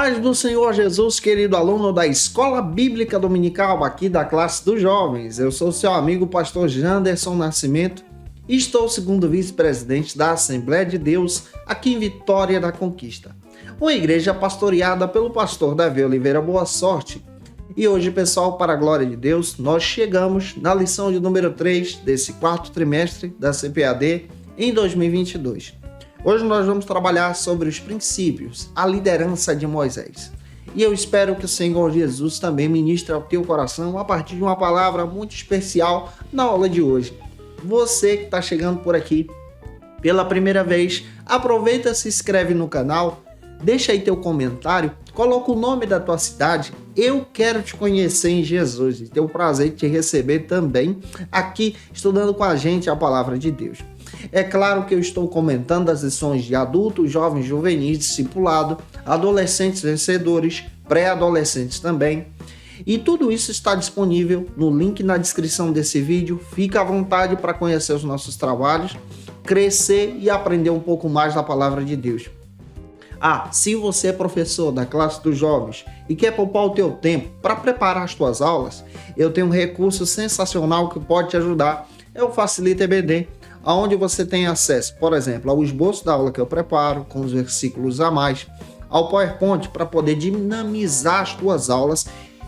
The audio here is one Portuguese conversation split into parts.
paz do Senhor Jesus, querido aluno da Escola Bíblica Dominical, aqui da classe dos jovens. Eu sou seu amigo pastor Janderson Nascimento e estou segundo vice-presidente da Assembleia de Deus aqui em Vitória da Conquista, uma igreja pastoreada pelo pastor Davi Oliveira Boa Sorte. E hoje, pessoal, para a glória de Deus, nós chegamos na lição de número 3 desse quarto trimestre da CPAD em 2022. Hoje nós vamos trabalhar sobre os princípios, a liderança de Moisés. E eu espero que o Senhor Jesus também ministre ao teu coração a partir de uma palavra muito especial na aula de hoje. Você que está chegando por aqui pela primeira vez, aproveita, se inscreve no canal, deixa aí teu comentário, coloca o nome da tua cidade. Eu quero te conhecer em Jesus e ter o prazer de te receber também aqui estudando com a gente a palavra de Deus. É claro que eu estou comentando as lições de adultos, jovens, juvenis, discipulado, adolescentes vencedores, pré-adolescentes também. E tudo isso está disponível no link na descrição desse vídeo. Fica à vontade para conhecer os nossos trabalhos, crescer e aprender um pouco mais da palavra de Deus. Se você é professor da classe dos jovens e quer poupar o teu tempo para preparar as tuas aulas, eu tenho um recurso sensacional que pode te ajudar. É o Facilita EBD, onde você tem acesso, por exemplo, ao esboço da aula que eu preparo, com os versículos a mais, ao PowerPoint para poder dinamizar as tuas aulas,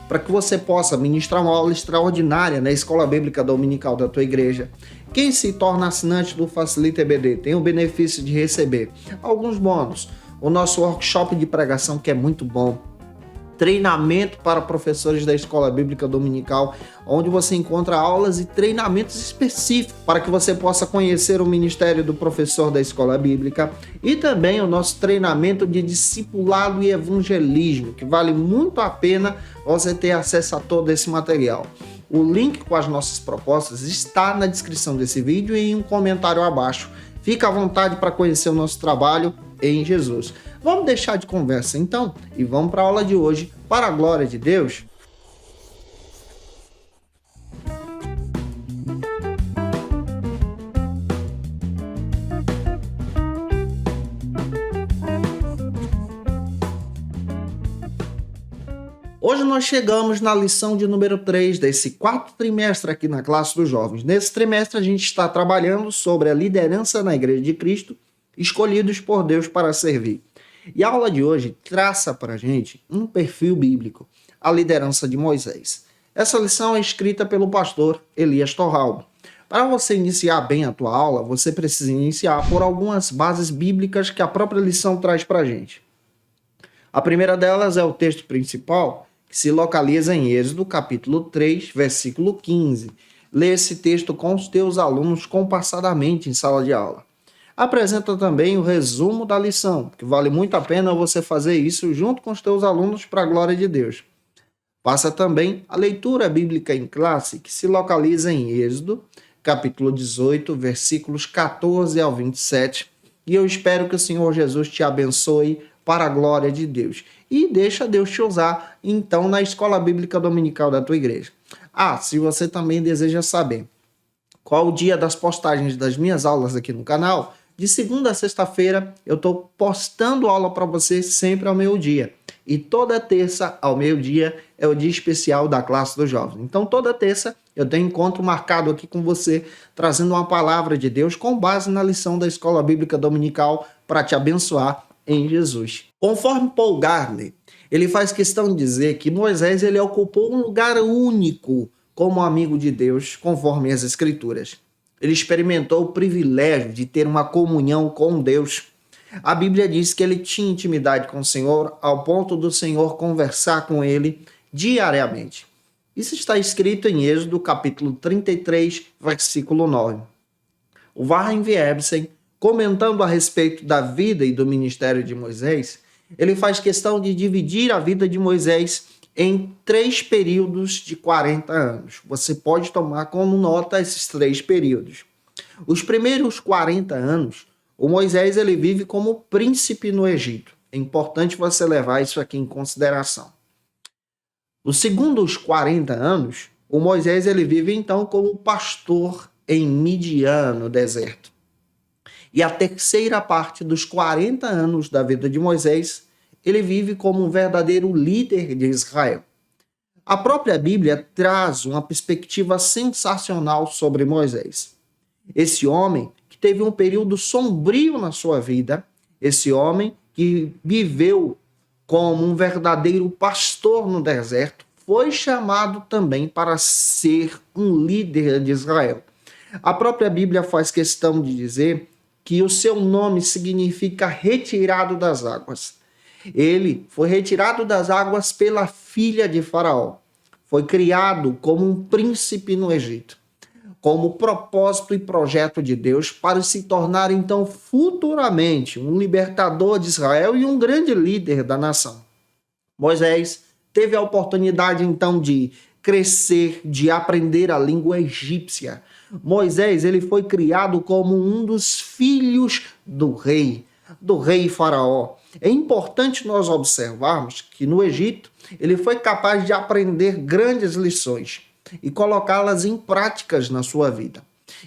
para que você possa ministrar uma aula extraordinária na Escola Bíblica Dominical da tua igreja. Quem se torna assinante do Facilita EBD tem o benefício de receber alguns bônus. O nosso workshop de pregação, que é muito bom, treinamento para professores da Escola Bíblica Dominical, onde você encontra aulas e treinamentos específicos para que você possa conhecer o ministério do professor da Escola Bíblica, e também o nosso treinamento de discipulado e evangelismo, que vale muito a pena você ter acesso a todo esse material. O link com as nossas propostas está na descrição desse vídeo e em um comentário abaixo. Fica à vontade para conhecer o nosso trabalho em Jesus. Vamos deixar de conversa então e vamos para a aula de hoje, para a glória de Deus. Hoje nós chegamos na lição de número 3 desse quarto trimestre aqui na classe dos jovens. Nesse trimestre a gente está trabalhando sobre a liderança na Igreja de Cristo, escolhidos por Deus para servir. E a aula de hoje traça para a gente um perfil bíblico, a liderança de Moisés. Essa lição é escrita pelo pastor Elias Torralba. Para você iniciar bem a tua aula, você precisa iniciar por algumas bases bíblicas que a própria lição traz para a gente. A primeira delas é o texto principal, que se localiza em Êxodo, capítulo 3, versículo 15. Lê esse texto com os teus alunos compassadamente em sala de aula. Apresenta também o resumo da lição, que vale muito a pena você fazer isso junto com os teus alunos para a glória de Deus. Faça também a leitura bíblica em classe, que se localiza em Êxodo, capítulo 18, versículos 14 ao 27. E eu espero que o Senhor Jesus te abençoe para a glória de Deus. E deixa Deus te usar, então, na Escola Bíblica Dominical da tua igreja. Se você também deseja saber qual o dia das postagens das minhas aulas aqui no canal, de segunda a sexta-feira eu estou postando aula para você sempre ao meio-dia. E toda terça ao meio-dia é o dia especial da classe dos jovens. Então toda terça eu tenho encontro marcado aqui com você, trazendo uma palavra de Deus com base na lição da Escola Bíblica Dominical para te abençoar em Jesus. Conforme Paul Gardner, ele faz questão de dizer que Moisés ele ocupou um lugar único como amigo de Deus, conforme as Escrituras. Ele experimentou o privilégio de ter uma comunhão com Deus. A Bíblia diz que ele tinha intimidade com o Senhor ao ponto do Senhor conversar com ele diariamente. Isso está escrito em Êxodo, capítulo 33, versículo 9. O Warren Wiersbe, comentando a respeito da vida e do ministério de Moisés, ele faz questão de dividir a vida de Moisés em 3 períodos de 40 anos. Você pode tomar como nota esses 3 períodos. Os primeiros 40 anos, o Moisés ele vive como príncipe no Egito. É importante você levar isso aqui em consideração. Os segundos 40 anos, o Moisés ele vive então como pastor em Midian, no deserto. E a terceira parte dos 40 anos da vida de Moisés, ele vive como um verdadeiro líder de Israel. A própria Bíblia traz uma perspectiva sensacional sobre Moisés. Esse homem que teve um período sombrio na sua vida, esse homem que viveu como um verdadeiro pastor no deserto, foi chamado também para ser um líder de Israel. A própria Bíblia faz questão de dizer que o seu nome significa retirado das águas. Ele foi retirado das águas pela filha de Faraó. Foi criado como um príncipe no Egito, como propósito e projeto de Deus para se tornar então futuramente um libertador de Israel e um grande líder da nação. Moisés teve a oportunidade então de crescer, de aprender a língua egípcia. Moisés, ele foi criado como um dos filhos do rei Faraó. É importante nós observarmos que no Egito ele foi capaz de aprender grandes lições e colocá-las em práticas na sua vida.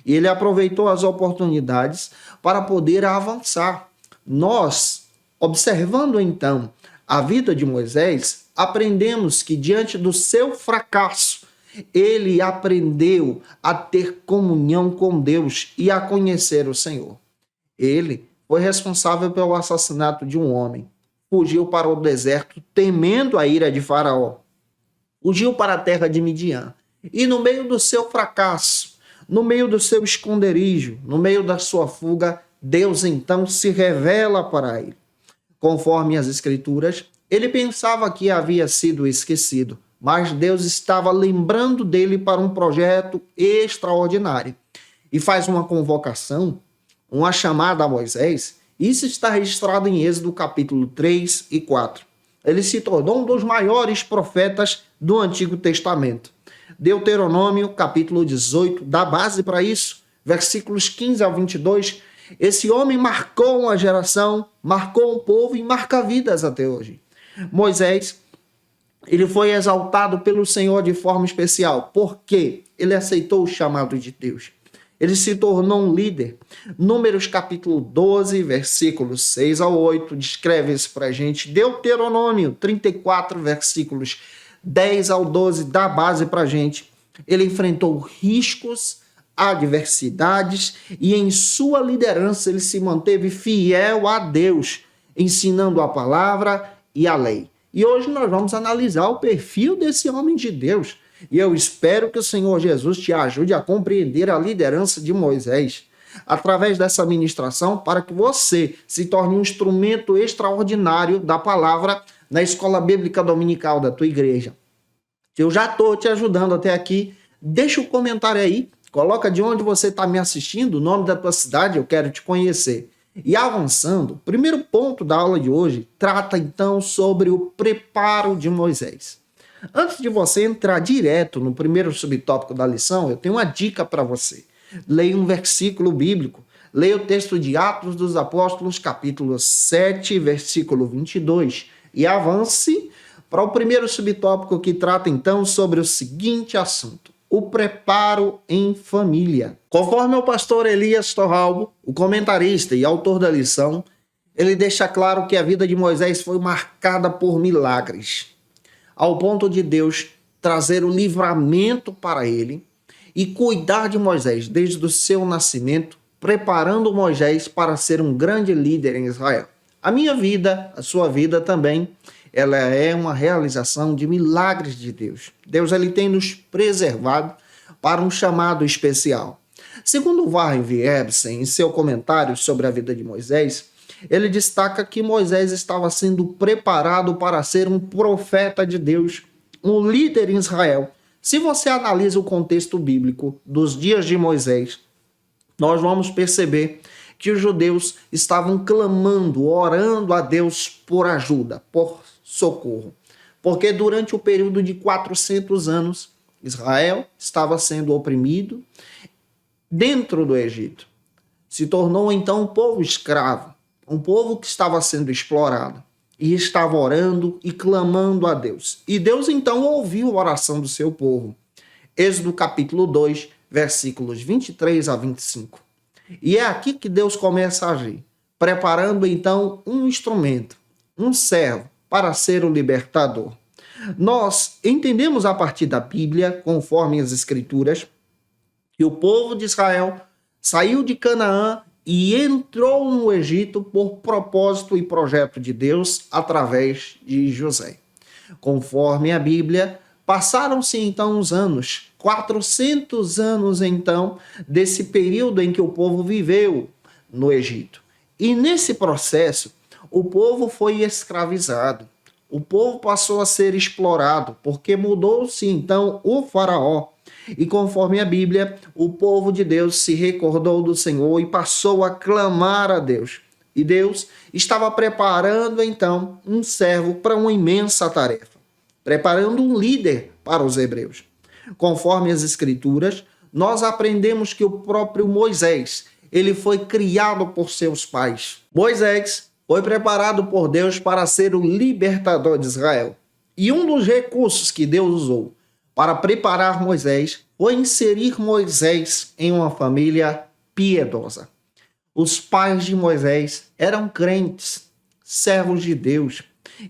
E ele aproveitou as oportunidades para poder avançar. Nós, observando então a vida de Moisés, aprendemos que diante do seu fracasso, ele aprendeu a ter comunhão com Deus e a conhecer o Senhor. Ele foi responsável pelo assassinato de um homem. Fugiu para o deserto, temendo a ira de Faraó. Fugiu para a terra de Midian. E no meio do seu fracasso, no meio do seu esconderijo, no meio da sua fuga, Deus então se revela para ele. Conforme as Escrituras, ele pensava que havia sido esquecido, mas Deus estava lembrando dele para um projeto extraordinário. E faz uma convocação, uma chamada a Moisés. Isso está registrado em Êxodo capítulo 3 e 4. Ele se tornou um dos maiores profetas do Antigo Testamento. Deuteronômio capítulo 18 dá base para isso, versículos 15 ao 22. Esse homem marcou uma geração, marcou um povo e marca vidas até hoje. Moisés, ele foi exaltado pelo Senhor de forma especial, porque ele aceitou o chamado de Deus. Ele se tornou um líder. Números capítulo 12, versículos 6 ao 8, descreve isso para a gente. Deuteronômio 34, versículos 10 ao 12, dá base para a gente. Ele enfrentou riscos, adversidades e em sua liderança ele se manteve fiel a Deus, ensinando a palavra e a lei. E hoje nós vamos analisar o perfil desse homem de Deus. E eu espero que o Senhor Jesus te ajude a compreender a liderança de Moisés através dessa ministração para que você se torne um instrumento extraordinário da palavra na escola bíblica dominical da tua igreja. Eu já estou te ajudando até aqui. Deixa um comentário aí, coloca de onde você está me assistindo, o nome da tua cidade, eu quero te conhecer. E avançando, o primeiro ponto da aula de hoje trata então sobre o preparo de Moisés. Antes de você entrar direto no primeiro subtópico da lição, eu tenho uma dica para você. Leia um versículo bíblico. Leia o texto de Atos dos Apóstolos, capítulo 7, versículo 22. E avance para o primeiro subtópico que trata então sobre o seguinte assunto: o preparo em família. Conforme o pastor Elias Torralbo, o comentarista e autor da lição, ele deixa claro que a vida de Moisés foi marcada por milagres, ao ponto de Deus trazer o livramento para ele e cuidar de Moisés desde o seu nascimento, preparando Moisés para ser um grande líder em Israel. A minha vida, a sua vida também, ela é uma realização de milagres de Deus. Deus ele tem nos preservado para um chamado especial. Segundo Warren Wiersbe, em seu comentário sobre a vida de Moisés, ele destaca que Moisés estava sendo preparado para ser um profeta de Deus, um líder em Israel. Se você analisa o contexto bíblico dos dias de Moisés, nós vamos perceber que os judeus estavam clamando, orando a Deus por ajuda, por socorro. Porque durante o período de 400 anos, Israel estava sendo oprimido dentro do Egito. Se tornou então um povo escravo, um povo que estava sendo explorado e estava orando e clamando a Deus. E Deus então ouviu a oração do seu povo. Êxodo capítulo 2, versículos 23 a 25. E é aqui que Deus começa a agir, preparando então um instrumento, um servo para ser o libertador. Nós entendemos a partir da Bíblia, conforme as Escrituras, que o povo de Israel saiu de Canaã e entrou no Egito por propósito e projeto de Deus através de José. Conforme a Bíblia, passaram-se então uns anos, 400 anos então, desse período em que o povo viveu no Egito. E nesse processo, o povo foi escravizado. O povo passou a ser explorado, porque mudou-se então o faraó. E conforme a Bíblia, o povo de Deus se recordou do Senhor e passou a clamar a Deus. E Deus estava preparando então um servo para uma imensa tarefa, preparando um líder para os hebreus. Conforme as Escrituras, nós aprendemos que o próprio Moisés, ele foi criado por seus pais. Moisés foi preparado por Deus para ser o libertador de Israel. E um dos recursos que Deus usou para preparar Moisés foi inserir Moisés em uma família piedosa. Os pais de Moisés eram crentes, servos de Deus,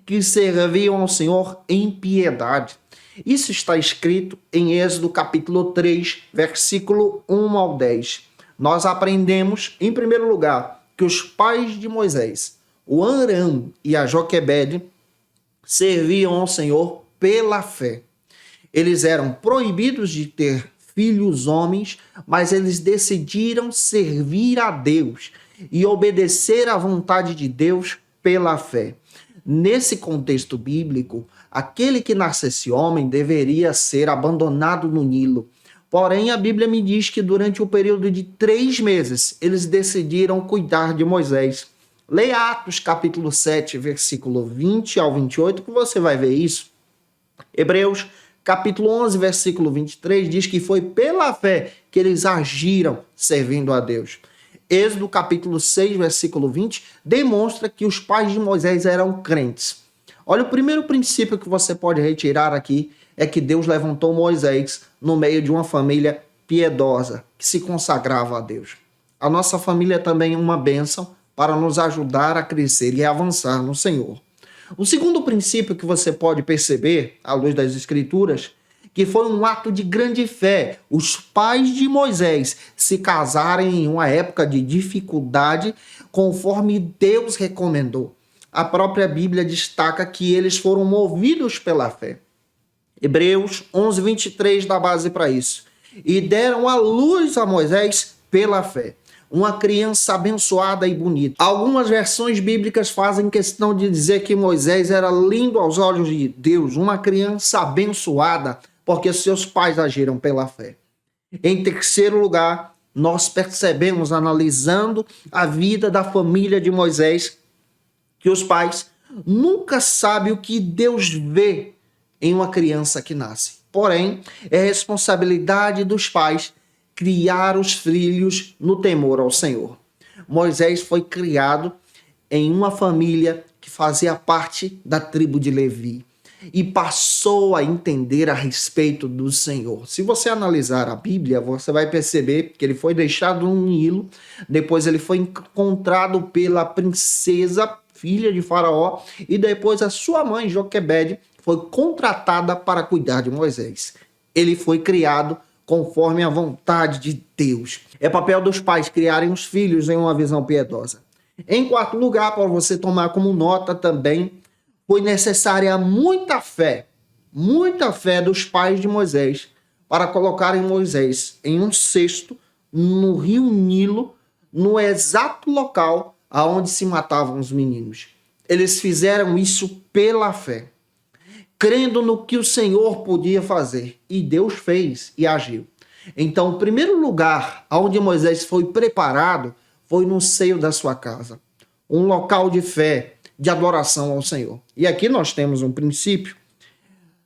que serviam ao Senhor em piedade. Isso está escrito em Êxodo capítulo 3, versículo 1 ao 10. Nós aprendemos, em primeiro lugar, que os pais de Moisés, o Arão e a Joquebede, serviam ao Senhor pela fé. Eles eram proibidos de ter filhos homens, mas eles decidiram servir a Deus e obedecer à vontade de Deus pela fé. Nesse contexto bíblico, aquele que nascesse homem deveria ser abandonado no Nilo. Porém, a Bíblia me diz que durante o período de 3 meses, eles decidiram cuidar de Moisés. Leia Atos capítulo 7, versículo 20 ao 28, que você vai ver isso. Hebreus capítulo 11, versículo 23, diz que foi pela fé que eles agiram servindo a Deus. Êxodo capítulo 6, versículo 20, demonstra que os pais de Moisés eram crentes. Olha, o primeiro princípio que você pode retirar aqui é que Deus levantou Moisés no meio de uma família piedosa, que se consagrava a Deus. A nossa família também é uma bênção para nos ajudar a crescer e avançar no Senhor. O segundo princípio que você pode perceber, à luz das Escrituras, que foi um ato de grande fé, os pais de Moisés se casarem em uma época de dificuldade, conforme Deus recomendou. A própria Bíblia destaca que eles foram movidos pela fé. Hebreus 11, 23 dá base para isso. E deram a luz a Moisés pela fé. Uma criança abençoada e bonita. Algumas versões bíblicas fazem questão de dizer que Moisés era lindo aos olhos de Deus, uma criança abençoada, porque seus pais agiram pela fé. Em terceiro lugar, nós percebemos, analisando a vida da família de Moisés, que os pais nunca sabem o que Deus vê em uma criança que nasce. Porém, é responsabilidade dos pais criar os filhos no temor ao Senhor. Moisés foi criado em uma família que fazia parte da tribo de Levi e passou a entender a respeito do Senhor. Se você analisar a Bíblia, você vai perceber que ele foi deixado no Nilo, depois ele foi encontrado pela princesa, filha de Faraó, e depois a sua mãe, Joquebede, foi contratada para cuidar de Moisés. Ele foi criado conforme a vontade de Deus. É papel dos pais criarem os filhos em uma visão piedosa. Em quarto lugar, para você tomar como nota também, foi necessária muita fé dos pais de Moisés para colocarem Moisés em um cesto no rio Nilo, no exato local aonde se matavam os meninos. Eles fizeram isso pela fé, crendo no que o Senhor podia fazer. E Deus fez e agiu. Então, o primeiro lugar onde Moisés foi preparado foi no seio da sua casa. Um local de fé, de adoração ao Senhor. E aqui nós temos um princípio.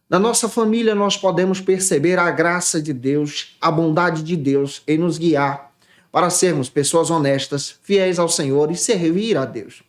Na nossa família nós podemos perceber a graça de Deus, a bondade de Deus em nos guiar para sermos pessoas honestas, fiéis ao Senhor e servir a Deus.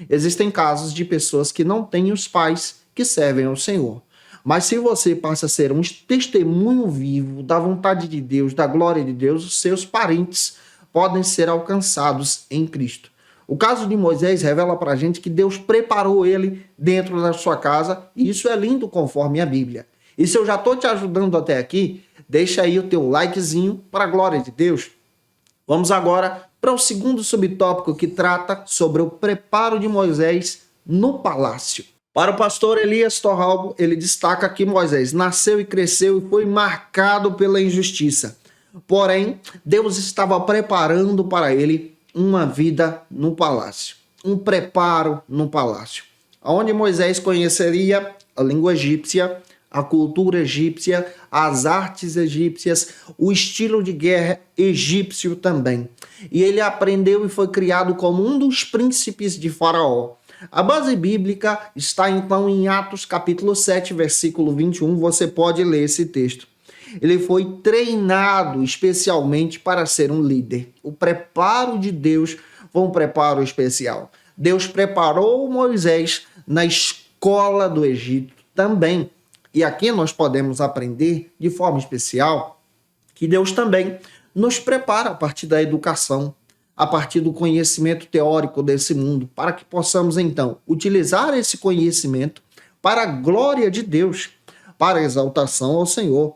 Existem casos de pessoas que não têm os pais que servem ao Senhor. Mas se você passa a ser um testemunho vivo da vontade de Deus, da glória de Deus, os seus parentes podem ser alcançados em Cristo. O caso de Moisés revela para a gente que Deus preparou ele dentro da sua casa, e isso é lindo conforme a Bíblia. E se eu já estou te ajudando até aqui, deixa aí o teu likezinho para a glória de Deus. Vamos agora para o segundo subtópico que trata sobre o preparo de Moisés no palácio. Para o pastor Elias Torralbo, ele destaca que Moisés nasceu e cresceu e foi marcado pela injustiça. Porém, Deus estava preparando para ele uma vida no palácio, um preparo no palácio, onde Moisés conheceria a língua egípcia, a cultura egípcia, as artes egípcias, o estilo de guerra egípcio também. E ele aprendeu e foi criado como um dos príncipes de Faraó. A base bíblica está então em Atos capítulo 7, versículo 21, você pode ler esse texto. Ele foi treinado especialmente para ser um líder. O preparo de Deus foi um preparo especial. Deus preparou Moisés na escola do Egito também. E aqui nós podemos aprender de forma especial que Deus também nos prepara a partir da educação, a partir do conhecimento teórico desse mundo, para que possamos então utilizar esse conhecimento para a glória de Deus, para a exaltação ao Senhor.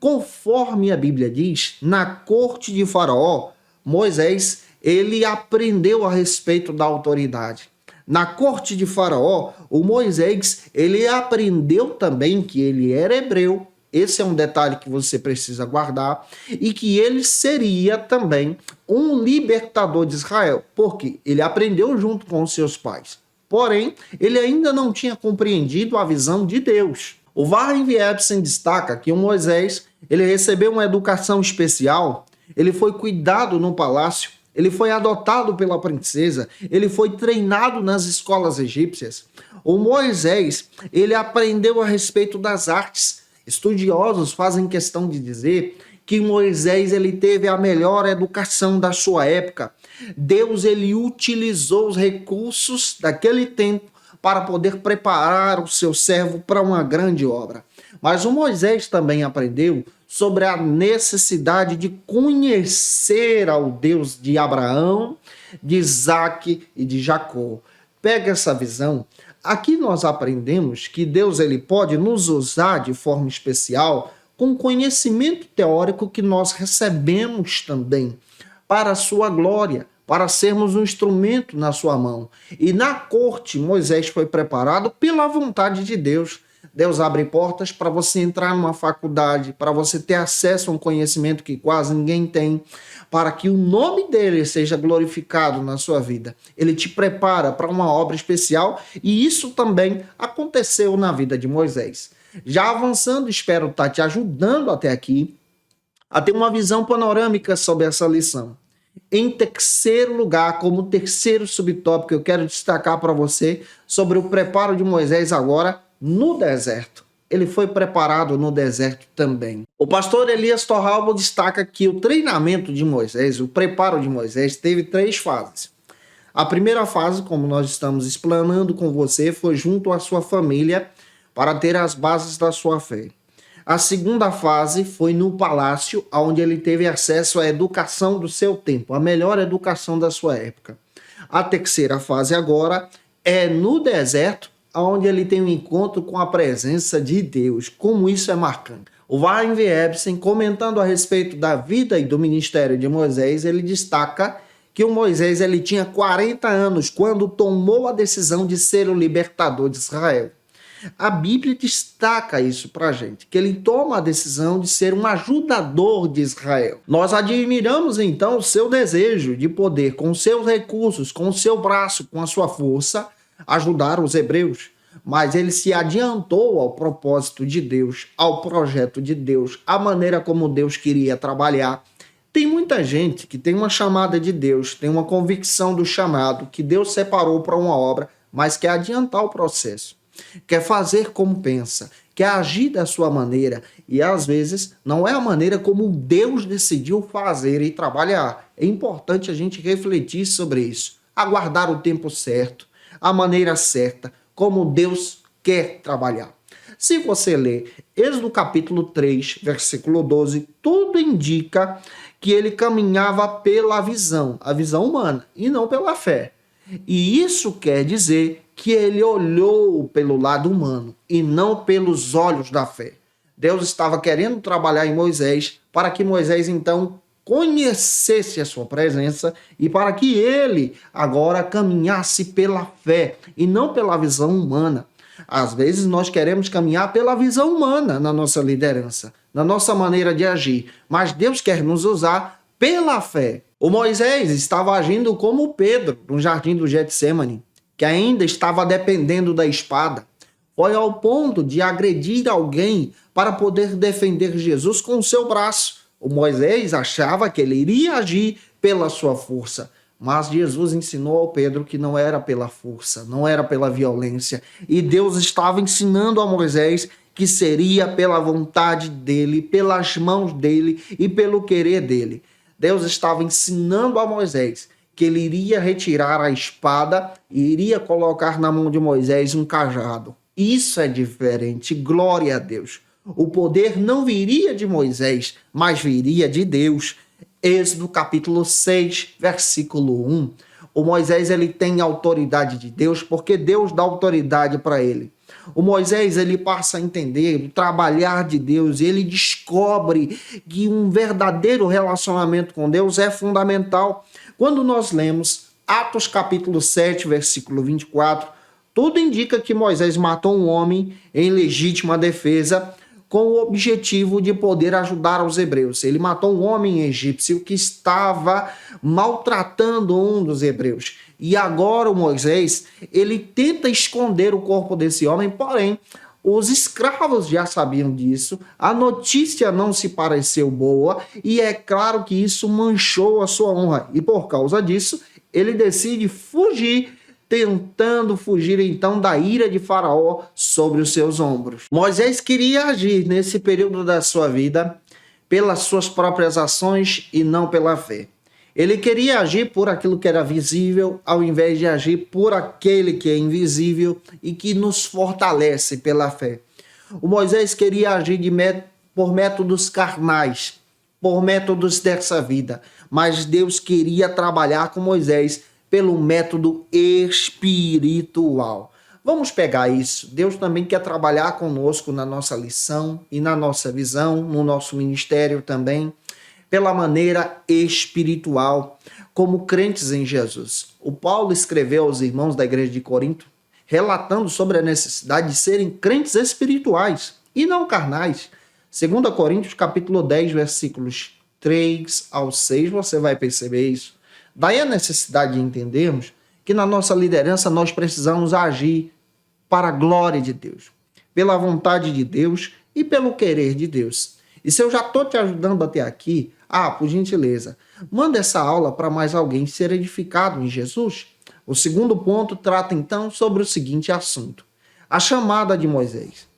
Conforme a Bíblia diz, na corte de Faraó, Moisés, ele aprendeu a respeito da autoridade. Na corte de Faraó, o Moisés, ele aprendeu também que ele era hebreu. Esse é um detalhe que você precisa guardar. E que ele seria também um libertador de Israel. Porque ele aprendeu junto com os seus pais. Porém, ele ainda não tinha compreendido a visão de Deus. O Warren Jebsen destaca que o Moisés, ele recebeu uma educação especial, ele foi cuidado no palácio, ele foi adotado pela princesa, ele foi treinado nas escolas egípcias. O Moisés, ele aprendeu a respeito das artes. Estudiosos fazem questão de dizer que Moisés, ele teve a melhor educação da sua época. Deus, ele utilizou os recursos daquele tempo para poder preparar o seu servo para uma grande obra. Mas o Moisés também aprendeu sobre a necessidade de conhecer ao Deus de Abraão, de Isaque e de Jacó. Pega essa visão. Aqui nós aprendemos que Deus, ele pode nos usar de forma especial com o conhecimento teórico que nós recebemos também para a sua glória, para sermos um instrumento na sua mão. E na corte, Moisés foi preparado pela vontade de Deus. Deus abre portas para você entrar numa faculdade, para você ter acesso a um conhecimento que quase ninguém tem, para que o nome dele seja glorificado na sua vida. Ele te prepara para uma obra especial e isso também aconteceu na vida de Moisés. Já avançando, espero estar te ajudando até aqui a ter uma visão panorâmica sobre essa lição. Em terceiro lugar, como terceiro subtópico, eu quero destacar para você sobre o preparo de Moisés agora no deserto. Ele foi preparado no deserto também. O pastor Elias Torralbo destaca que o treinamento de Moisés, o preparo de Moisés, teve 3 fases. A primeira fase, como nós estamos explanando com você, foi junto à sua família para ter as bases da sua fé. A segunda fase foi no palácio, onde ele teve acesso à educação do seu tempo, a melhor educação da sua época. A terceira fase agora é no deserto, onde ele tem um encontro com a presença de Deus. Como isso é marcante. O Warren Jebsen, comentando a respeito da vida e do ministério de Moisés, ele destaca que o Moisés, ele tinha 40 anos quando tomou a decisão de ser o libertador de Israel. A Bíblia destaca isso pra gente, que ele toma a decisão de ser um ajudador de Israel. Nós admiramos então o seu desejo de poder, com seus recursos, com o seu braço, com a sua força, ajudar os hebreus. Mas ele se adiantou ao propósito de Deus, ao projeto de Deus, à maneira como Deus queria trabalhar. Tem muita gente que tem uma chamada de Deus, tem uma convicção do chamado que Deus separou para uma obra, mas quer adiantar o processo. Quer fazer como pensa, quer agir da sua maneira e às vezes não é a maneira como Deus decidiu fazer e trabalhar. É importante a gente refletir sobre isso, aguardar o tempo certo, a maneira certa, como Deus quer trabalhar. Se você ler Êxodo capítulo 3, versículo 12, tudo indica que ele caminhava pela visão, a visão humana, e não pela fé. E isso quer dizer que ele olhou pelo lado humano e não pelos olhos da fé. Deus estava querendo trabalhar em Moisés para que Moisés então conhecesse a sua presença e para que ele agora caminhasse pela fé e não pela visão humana. Às vezes nós queremos caminhar pela visão humana na nossa liderança, na nossa maneira de agir, mas Deus quer nos usar pela fé. O Moisés estava agindo como Pedro no jardim do Getsêmani, que ainda estava dependendo da espada. Foi ao ponto de agredir alguém para poder defender Jesus com o seu braço. O Moisés achava que ele iria agir pela sua força, mas Jesus ensinou ao Pedro que não era pela força, não era pela violência. E Deus estava ensinando a Moisés que seria pela vontade dele, pelas mãos dele e pelo querer dele. Deus estava ensinando a Moisés que ele iria retirar a espada e iria colocar na mão de Moisés um cajado. Isso é diferente, glória a Deus. O poder não viria de Moisés, mas viria de Deus. Êxodo capítulo 6, versículo 1. O Moisés ele tem autoridade de Deus porque Deus dá autoridade para ele. O Moisés ele passa a entender o trabalhar de Deus e ele descobre que um verdadeiro relacionamento com Deus é fundamental. Quando nós lemos Atos capítulo 7, versículo 24, tudo indica que Moisés matou um homem em legítima defesa com o objetivo de poder ajudar os hebreus. Ele matou um homem egípcio que estava maltratando um dos hebreus. E agora o Moisés, ele tenta esconder o corpo desse homem, porém, os escravos já sabiam disso, a notícia não se pareceu boa, e é claro que isso manchou a sua honra. E por causa disso, ele decide fugir, tentando fugir então da ira de Faraó sobre os seus ombros. Moisés queria agir nesse período da sua vida pelas suas próprias ações e não pela fé. Ele queria agir por aquilo que era visível, ao invés de agir por aquele que é invisível e que nos fortalece pela fé. O Moisés queria agir por métodos carnais, por métodos dessa vida, mas Deus queria trabalhar com Moisés pelo método espiritual. Vamos pegar isso. Deus também quer trabalhar conosco na nossa lição e na nossa visão, no nosso ministério também, pela maneira espiritual, como crentes em Jesus. O Paulo escreveu aos irmãos da igreja de Corinto, relatando sobre a necessidade de serem crentes espirituais e não carnais. 2 Coríntios capítulo 10, versículos 3 ao 6, você vai perceber isso. Daí a necessidade de entendermos que na nossa liderança nós precisamos agir para a glória de Deus, pela vontade de Deus e pelo querer de Deus. E se eu já estou te ajudando até aqui, por gentileza, manda essa aula para mais alguém ser edificado em Jesus. O segundo ponto trata então sobre o seguinte assunto: a chamada de Moisés.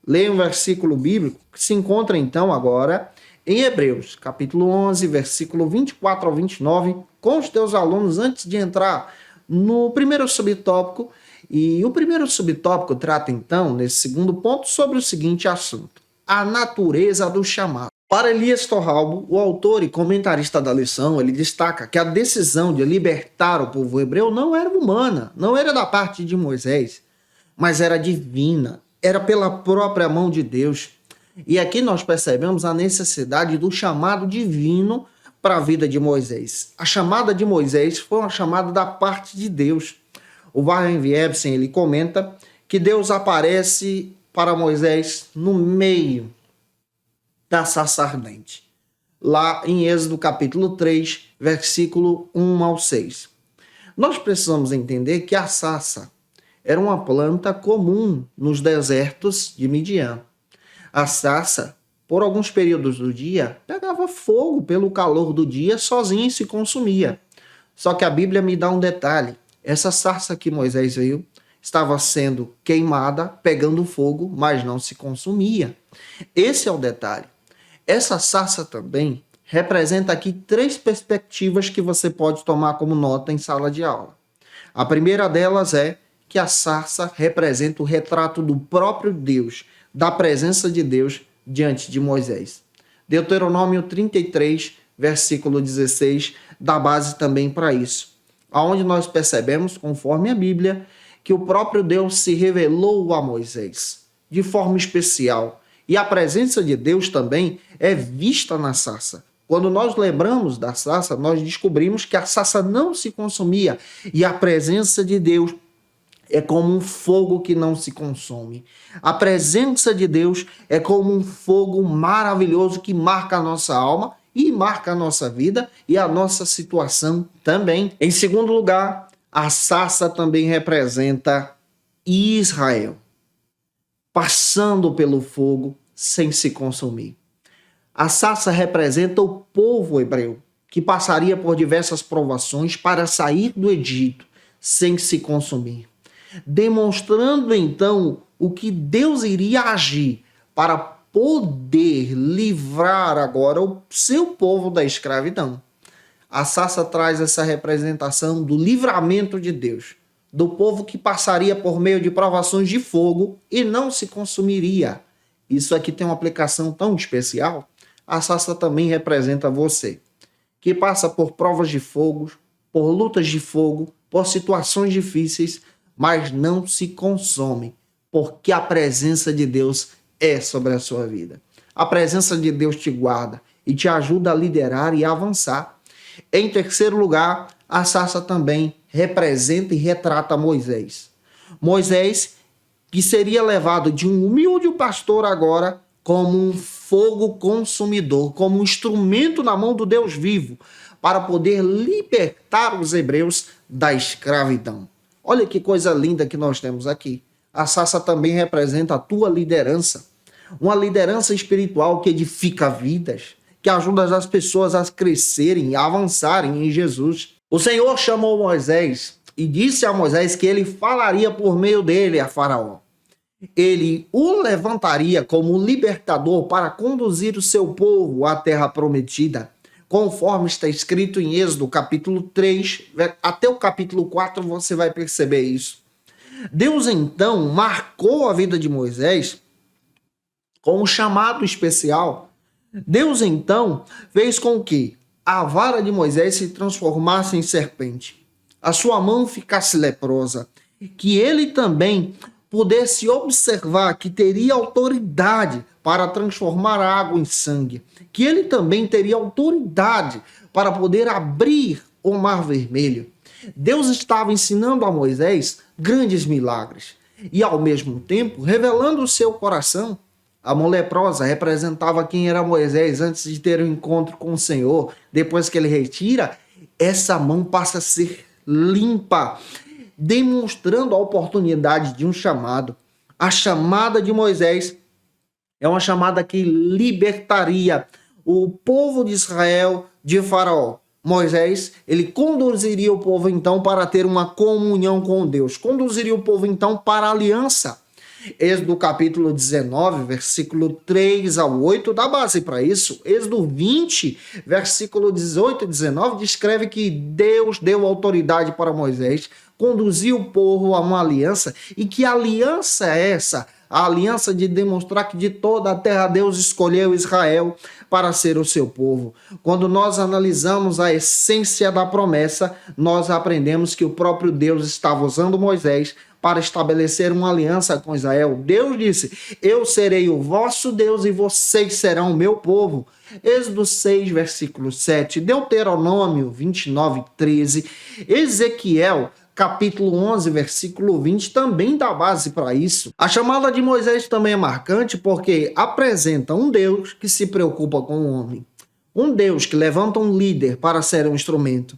Leia um versículo bíblico que se encontra então agora em Hebreus, capítulo 11, versículo 24 ao 29, com os teus alunos antes de entrar no primeiro subtópico. E o primeiro subtópico trata então, nesse segundo ponto, sobre o seguinte assunto: a natureza do chamado. Para Elias Torralbo, o autor e comentarista da lição, ele destaca que a decisão de libertar o povo hebreu não era humana, não era da parte de Moisés, mas era divina, era pela própria mão de Deus. E aqui nós percebemos a necessidade do chamado divino para a vida de Moisés. A chamada de Moisés foi uma chamada da parte de Deus. O Warren Wiersbe, ele comenta que Deus aparece para Moisés no meio da sarça ardente, lá em Êxodo capítulo 3, versículo 1 ao 6. Nós precisamos entender que a sarça era uma planta comum nos desertos de Midian. A sarça, por alguns períodos do dia, pegava fogo pelo calor do dia sozinha e se consumia. Só que a Bíblia me dá um detalhe: essa sarça que Moisés viu estava sendo queimada, pegando fogo, mas não se consumia. Esse é o detalhe. Essa sarça também representa aqui 3 perspectivas que você pode tomar como nota em sala de aula. A primeira delas é que a sarça representa o retrato do próprio Deus, da presença de Deus diante de Moisés. Deuteronômio 33, versículo 16, dá base também para isso. aonde nós percebemos, conforme a Bíblia, que o próprio Deus se revelou a Moisés de forma especial. E a presença de Deus também é vista na sarça. Quando nós lembramos da sarça, nós descobrimos que a sarça não se consumia e a presença de Deus é como um fogo que não se consome. A presença de Deus é como um fogo maravilhoso que marca a nossa alma e marca a nossa vida e a nossa situação também. Em segundo lugar, a sarça também representa Israel, passando pelo fogo sem se consumir. A sarça representa o povo hebreu, que passaria por diversas provações para sair do Egito sem se consumir, demonstrando então o que Deus iria agir para poder livrar agora o seu povo da escravidão. A sarça traz essa representação do livramento de Deus, do povo que passaria por meio de provações de fogo e não se consumiria. Isso aqui tem uma aplicação tão especial. A sarça também representa você, que passa por provas de fogo, por lutas de fogo, por situações difíceis, mas não se consome, porque a presença de Deus é sobre a sua vida. A presença de Deus te guarda e te ajuda a liderar e a avançar. Em terceiro lugar, a sarça também representa e retrata Moisés. Moisés, que seria levado de um humilde pastor agora como um fogo consumidor, como um instrumento na mão do Deus vivo, para poder libertar os hebreus da escravidão. Olha que coisa linda que nós temos aqui. A sarça também representa a tua liderança. Uma liderança espiritual que edifica vidas, que ajuda as pessoas a crescerem, a avançarem em Jesus. O Senhor chamou Moisés e disse a Moisés que ele falaria por meio dele a Faraó. Ele o levantaria como libertador para conduzir o seu povo à terra prometida, conforme está escrito em Êxodo capítulo 3, até o capítulo 4 você vai perceber isso. Deus então marcou a vida de Moisés com um chamado especial. Deus então fez com que a vara de Moisés se transformasse em serpente, a sua mão ficasse leprosa, que ele também pudesse observar que teria autoridade para transformar a água em sangue, que ele também teria autoridade para poder abrir o Mar Vermelho. Deus estava ensinando a Moisés grandes milagres e, ao mesmo tempo, revelando o seu coração. A mão leprosa representava quem era Moisés antes de ter um encontro com o Senhor. Depois que ele retira, essa mão passa a ser limpa, demonstrando a oportunidade de um chamado. A chamada de Moisés é uma chamada que libertaria o povo de Israel de Faraó. Moisés, ele conduziria o povo então para ter uma comunhão com Deus, conduziria o povo então para a aliança. Êxodo capítulo 19, versículo 3 ao 8, dá base para isso. Êxodo 20, versículo 18 e 19, descreve que Deus deu autoridade para Moisés conduzir o povo a uma aliança. E que aliança é essa? A aliança de demonstrar que de toda a terra Deus escolheu Israel para ser o seu povo. Quando nós analisamos a essência da promessa, nós aprendemos que o próprio Deus estava usando Moisés para estabelecer uma aliança com Israel. Deus disse: eu serei o vosso Deus e vocês serão o meu povo. Êxodo 6, versículo 7, Deuteronômio 29, 13, Ezequiel capítulo 11, versículo 20, também dá base para isso. A chamada de Moisés também é marcante porque apresenta um Deus que se preocupa com o homem. Um Deus que levanta um líder para ser um instrumento.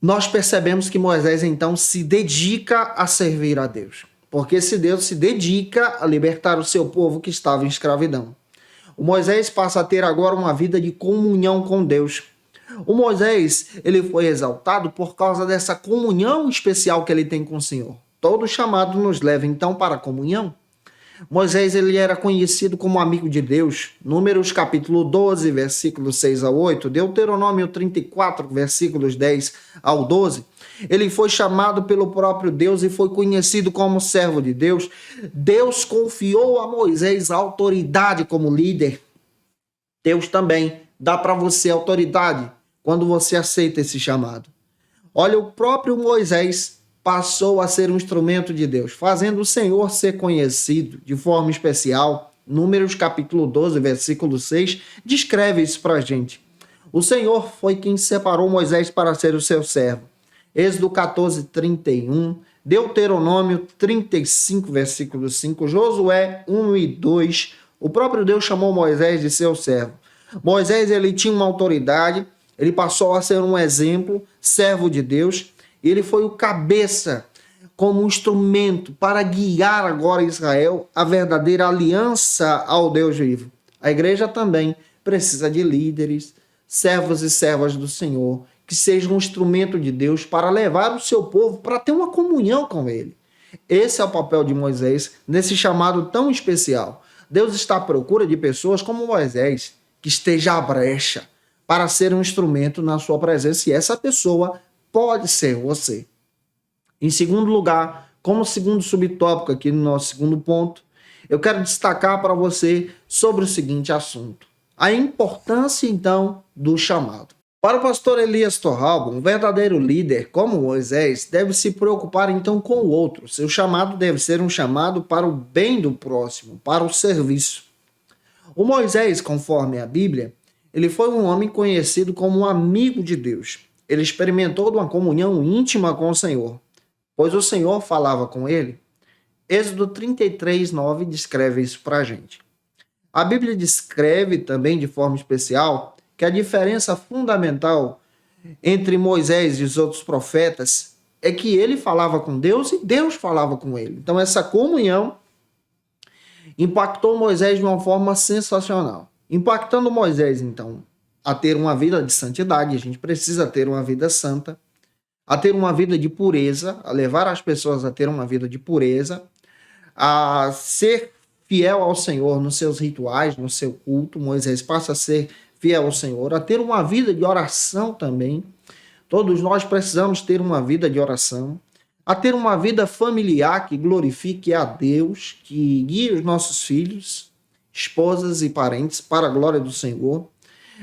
Nós percebemos que Moisés então se dedica a servir a Deus. Porque esse Deus se dedica a libertar o seu povo que estava em escravidão. O Moisés passa a ter agora uma vida de comunhão com Deus. O Moisés, ele foi exaltado por causa dessa comunhão especial que ele tem com o Senhor. Todo chamado nos leva então para a comunhão. Moisés, ele era conhecido como amigo de Deus. Números capítulo 12, versículos 6 ao 8. Deuteronômio 34, versículos 10 ao 12. Ele foi chamado pelo próprio Deus e foi conhecido como servo de Deus. Deus confiou a Moisés a autoridade como líder. Deus também dá para você autoridade quando você aceita esse chamado. Olha, o próprio Moisés passou a ser um instrumento de Deus, fazendo o Senhor ser conhecido de forma especial. Números capítulo 12, versículo 6, descreve isso para a gente. O Senhor foi quem separou Moisés para ser o seu servo. Êxodo 14, 31, Deuteronômio 35, versículo 5, Josué 1 e 2, o próprio Deus chamou Moisés de seu servo. Moisés, ele tinha uma autoridade, ele passou a ser um exemplo, servo de Deus, e ele foi o cabeça como um instrumento para guiar agora Israel à verdadeira aliança ao Deus vivo. A igreja também precisa de líderes, servos e servas do Senhor, que sejam um instrumento de Deus para levar o seu povo para ter uma comunhão com ele. Esse é o papel de Moisés nesse chamado tão especial. Deus está à procura de pessoas como Moisés, que esteja à brecha para ser um instrumento na sua presença, e essa pessoa pode ser você. Em segundo lugar, como segundo subtópico aqui no nosso segundo ponto, eu quero destacar para você sobre o seguinte assunto: a importância, então, do chamado. Para o pastor Elias Torralba, um verdadeiro líder como Moisés deve se preocupar então com o outro. Seu chamado deve ser um chamado para o bem do próximo, para o serviço. O Moisés, conforme a Bíblia, ele foi um homem conhecido como um amigo de Deus. Ele experimentou uma comunhão íntima com o Senhor, pois o Senhor falava com ele. Êxodo 33, 9 descreve isso para a gente. A Bíblia descreve também de forma especial que a diferença fundamental entre Moisés e os outros profetas é que ele falava com Deus e Deus falava com ele. Então essa comunhão impactou Moisés de uma forma sensacional. Impactando Moisés, então, a ter uma vida de santidade, a gente precisa ter uma vida santa, a ter uma vida de pureza, a levar as pessoas a ter uma vida de pureza, a ser fiel ao Senhor nos seus rituais, no seu culto. Moisés passa a ser fiel ao Senhor, a ter uma vida de oração também. Todos nós precisamos ter uma vida de oração, a ter uma vida familiar que glorifique a Deus, que guie os nossos filhos, esposas e parentes para a glória do Senhor,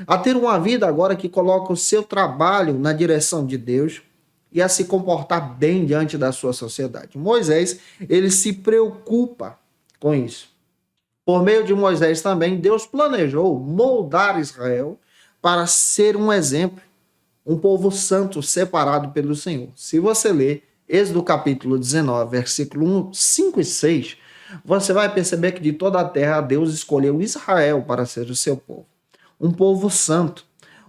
a ter uma vida agora que coloca o seu trabalho na direção de Deus e a se comportar bem diante da sua sociedade. Moisés, ele se preocupa com isso. Por meio de Moisés também, Deus planejou moldar Israel para ser um exemplo, um povo santo separado pelo Senhor. Se você ler Êxodo capítulo 19, versículo 1, 5 e 6, você vai perceber que de toda a terra Deus escolheu Israel para ser o seu povo, um povo santo.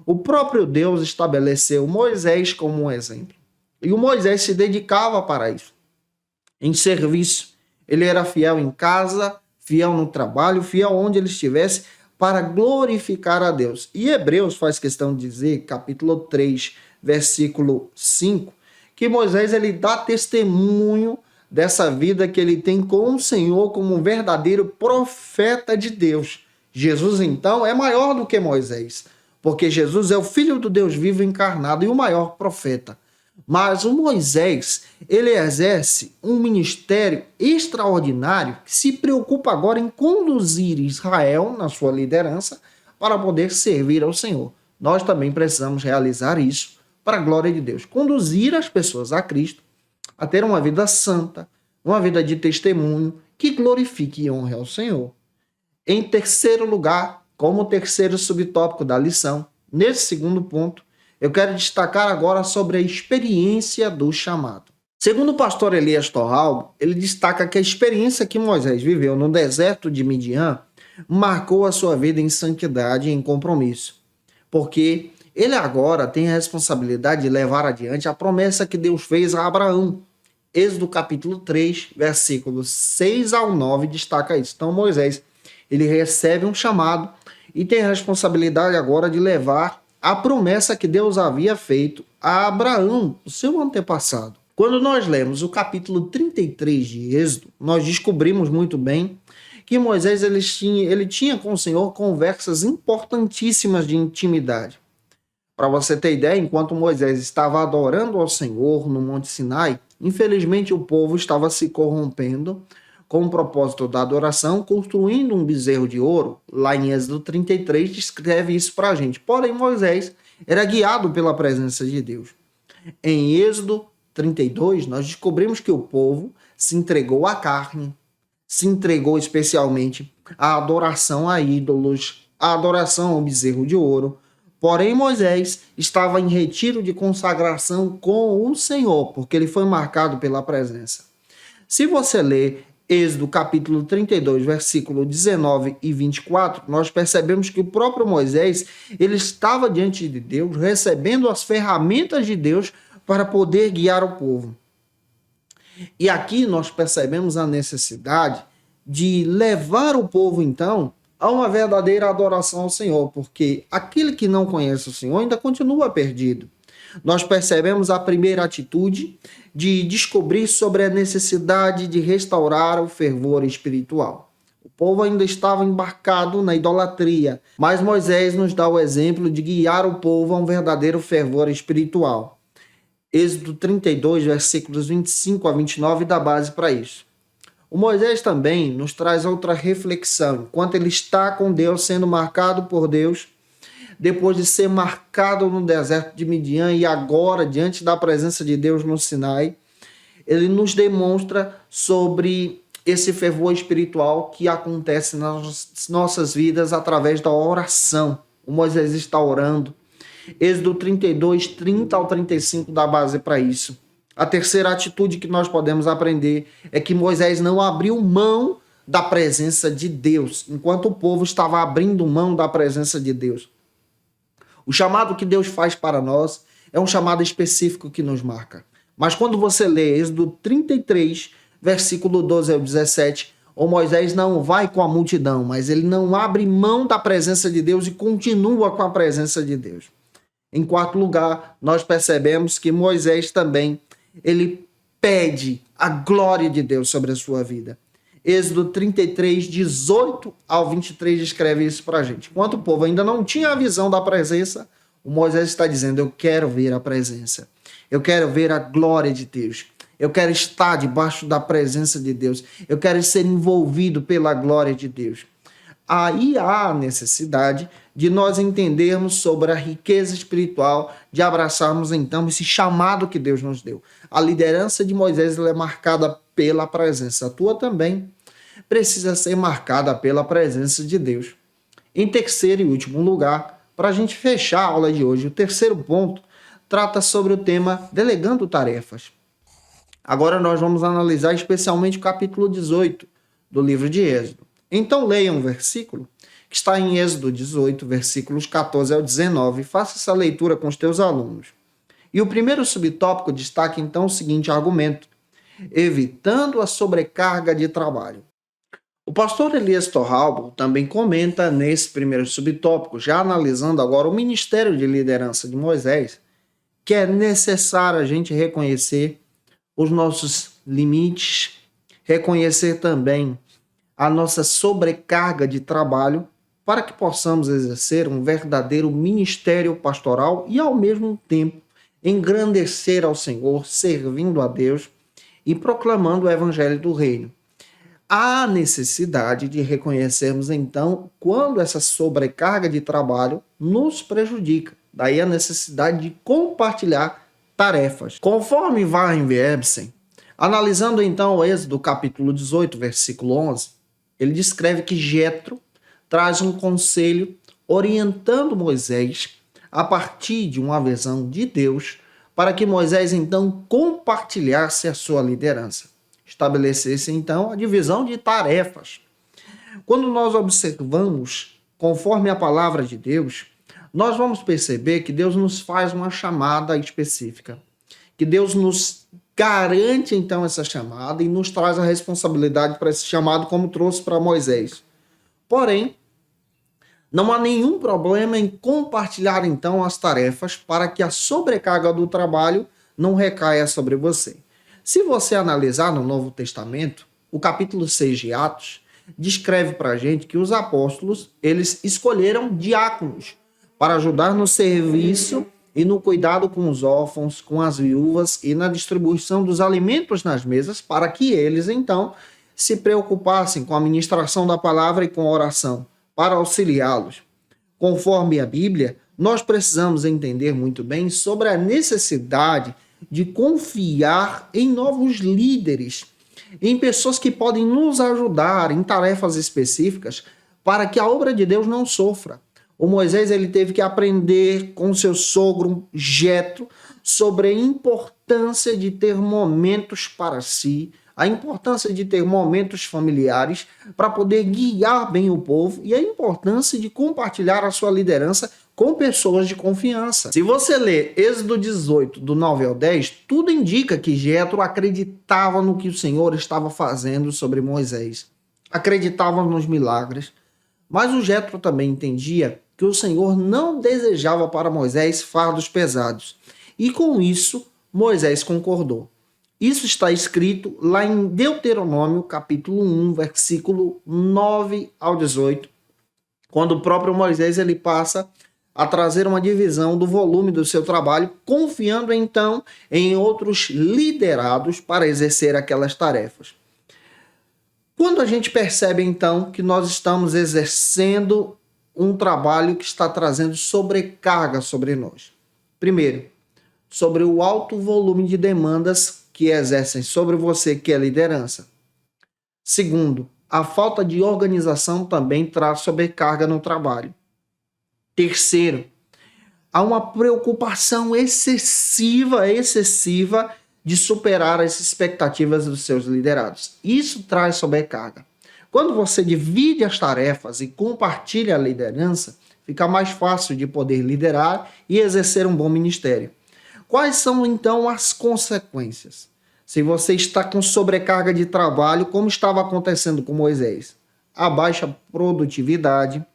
O próprio Deus estabeleceu Moisés como um exemplo. E o Moisés se dedicava para isso, em serviço. Ele era fiel em casa, fiel no trabalho, fiel onde ele estivesse, para glorificar a Deus. E Hebreus faz questão de dizer, capítulo 3, versículo 5, que Moisés ele dá testemunho dessa vida que ele tem com o Senhor como um verdadeiro profeta de Deus. Jesus, então, é maior do que Moisés, porque Jesus é o Filho do Deus vivo encarnado e o maior profeta. Mas o Moisés, ele exerce um ministério extraordinário que se preocupa agora em conduzir Israel na sua liderança para poder servir ao Senhor. Nós também precisamos realizar isso para a glória de Deus. Conduzir as pessoas a Cristo, a ter uma vida santa, uma vida de testemunho que glorifique e honre ao Senhor. Em terceiro lugar, como terceiro subtópico da lição, nesse segundo ponto, eu quero destacar agora sobre a experiência do chamado. Segundo o pastor Elias Torralba, ele destaca que a experiência que Moisés viveu no deserto de Midian marcou a sua vida em santidade e em compromisso, porque ele agora tem a responsabilidade de levar adiante a promessa que Deus fez a Abraão. Êxodo capítulo 3, versículos 6 ao 9 destaca isso. Então Moisés, ele recebe um chamado e tem a responsabilidade agora de levar a promessa que Deus havia feito a Abraão, o seu antepassado. Quando nós lemos o capítulo 33 de Êxodo, nós descobrimos muito bem que Moisés ele tinha com o Senhor conversas importantíssimas de intimidade. Para você ter ideia, enquanto Moisés estava adorando ao Senhor no Monte Sinai, infelizmente o povo estava se corrompendo com o propósito da adoração, construindo um bezerro de ouro. Lá em Êxodo 33 descreve isso para a gente. Porém, Moisés era guiado pela presença de Deus. Em Êxodo 32, nós descobrimos que o povo se entregou à carne, se entregou especialmente à adoração a ídolos, à adoração ao bezerro de ouro. Porém, Moisés estava em retiro de consagração com o Senhor, porque ele foi marcado pela presença. Se você ler Êxodo capítulo 32, versículo 19 e 24, nós percebemos que o próprio Moisés, ele estava diante de Deus, recebendo as ferramentas de Deus para poder guiar o povo. E aqui nós percebemos a necessidade de levar o povo, então, a uma verdadeira adoração ao Senhor, porque aquele que não conhece o Senhor ainda continua perdido. Nós percebemos a primeira atitude de descobrir sobre a necessidade de restaurar o fervor espiritual. O povo ainda estava embarcado na idolatria, mas Moisés nos dá o exemplo de guiar o povo a um verdadeiro fervor espiritual. Êxodo 32, versículos 25 a 29 dá base para isso. O Moisés também nos traz outra reflexão. Enquanto ele está com Deus, sendo marcado por Deus, depois de ser marcado no deserto de Midian e agora diante da presença de Deus no Sinai, ele nos demonstra sobre esse fervor espiritual que acontece nas nossas vidas através da oração. O Moisés está orando. Êxodo 32, 30 ao 35 dá base para isso. A terceira atitude que nós podemos aprender é que Moisés não abriu mão da presença de Deus, enquanto o povo estava abrindo mão da presença de Deus. O chamado que Deus faz para nós é um chamado específico que nos marca. Mas quando você lê Êxodo 33, versículo 12 ao 17, o Moisés não vai com a multidão, mas ele não abre mão da presença de Deus e continua com a presença de Deus. Em quarto lugar, nós percebemos que Moisés também ele pede a glória de Deus sobre a sua vida. Êxodo 33, 18 ao 23 descreve isso para a gente. Enquanto o povo ainda não tinha a visão da presença, o Moisés está dizendo, eu quero ver a presença. Eu quero ver a glória de Deus. Eu quero estar debaixo da presença de Deus. Eu quero ser envolvido pela glória de Deus. Aí há a necessidade de nós entendermos sobre a riqueza espiritual, de abraçarmos então esse chamado que Deus nos deu. A liderança de Moisés é marcada pela presença. A tua também precisa ser marcada pela presença de Deus. Em terceiro e último lugar, para a gente fechar a aula de hoje, o terceiro ponto trata sobre o tema delegando tarefas. Agora nós vamos analisar especialmente o capítulo 18 do livro de Êxodo. Então leia um versículo que está em Êxodo 18, versículos 14 ao 19. Faça essa leitura com os teus alunos. E o primeiro subtópico destaca então o seguinte argumento: evitando a sobrecarga de trabalho. O pastor Elias Torralbo também comenta nesse primeiro subtópico, já analisando agora o ministério de liderança de Moisés, que é necessário a gente reconhecer os nossos limites, reconhecer também a nossa sobrecarga de trabalho para que possamos exercer um verdadeiro ministério pastoral e, ao mesmo tempo, engrandecer ao Senhor, servindo a Deus e proclamando o evangelho do reino. Há necessidade de reconhecermos, então, quando essa sobrecarga de trabalho nos prejudica. Daí a necessidade de compartilhar tarefas. Conforme Warren Wiersbe, analisando então o Êxodo capítulo 18, versículo 11, ele descreve que Jetro traz um conselho orientando Moisés a partir de uma visão de Deus para que Moisés então compartilhasse a sua liderança. Estabelecesse então a divisão de tarefas. Quando nós observamos conforme a palavra de Deus, nós vamos perceber que Deus nos faz uma chamada específica, que Deus nos garante então essa chamada e nos traz a responsabilidade para esse chamado, como trouxe para Moisés. Porém, não há nenhum problema em compartilhar então as tarefas para que a sobrecarga do trabalho não recaia sobre você. Se você analisar no Novo Testamento, o capítulo 6 de Atos descreve para a gente que os apóstolos eles escolheram diáconos para ajudar no serviço e no cuidado com os órfãos, com as viúvas e na distribuição dos alimentos nas mesas, para que eles, então, se preocupassem com a ministração da palavra e com a oração, para auxiliá-los. Conforme a Bíblia, nós precisamos entender muito bem sobre a necessidade de confiar em novos líderes, em pessoas que podem nos ajudar em tarefas específicas para que a obra de Deus não sofra. O Moisés ele teve que aprender com seu sogro Jetro sobre a importância de ter momentos para si, a importância de ter momentos familiares para poder guiar bem o povo e a importância de compartilhar a sua liderança com pessoas de confiança. Se você ler Êxodo 18, do 9 ao 10, tudo indica que Jetro acreditava no que o Senhor estava fazendo sobre Moisés, acreditava nos milagres, mas o Jetro também entendia que o Senhor não desejava para Moisés fardos pesados. E com isso, Moisés concordou. Isso está escrito lá em Deuteronômio, capítulo 1, versículo 9 ao 18, quando o próprio Moisés ele passa a trazer uma divisão do volume do seu trabalho, confiando então em outros liderados para exercer aquelas tarefas. Quando a gente percebe então que nós estamos exercendo um trabalho que está trazendo sobrecarga sobre nós. Primeiro, sobre o alto volume de demandas que exercem sobre você, que é liderança. Segundo, a falta de organização também traz sobrecarga no trabalho. Terceiro, há uma preocupação excessiva de superar as expectativas dos seus liderados. Isso traz sobrecarga. Quando você divide as tarefas e compartilha a liderança, fica mais fácil de poder liderar e exercer um bom ministério. Quais são, então, as consequências? Se você está com sobrecarga de trabalho, como estava acontecendo com Moisés? A baixa produtividade,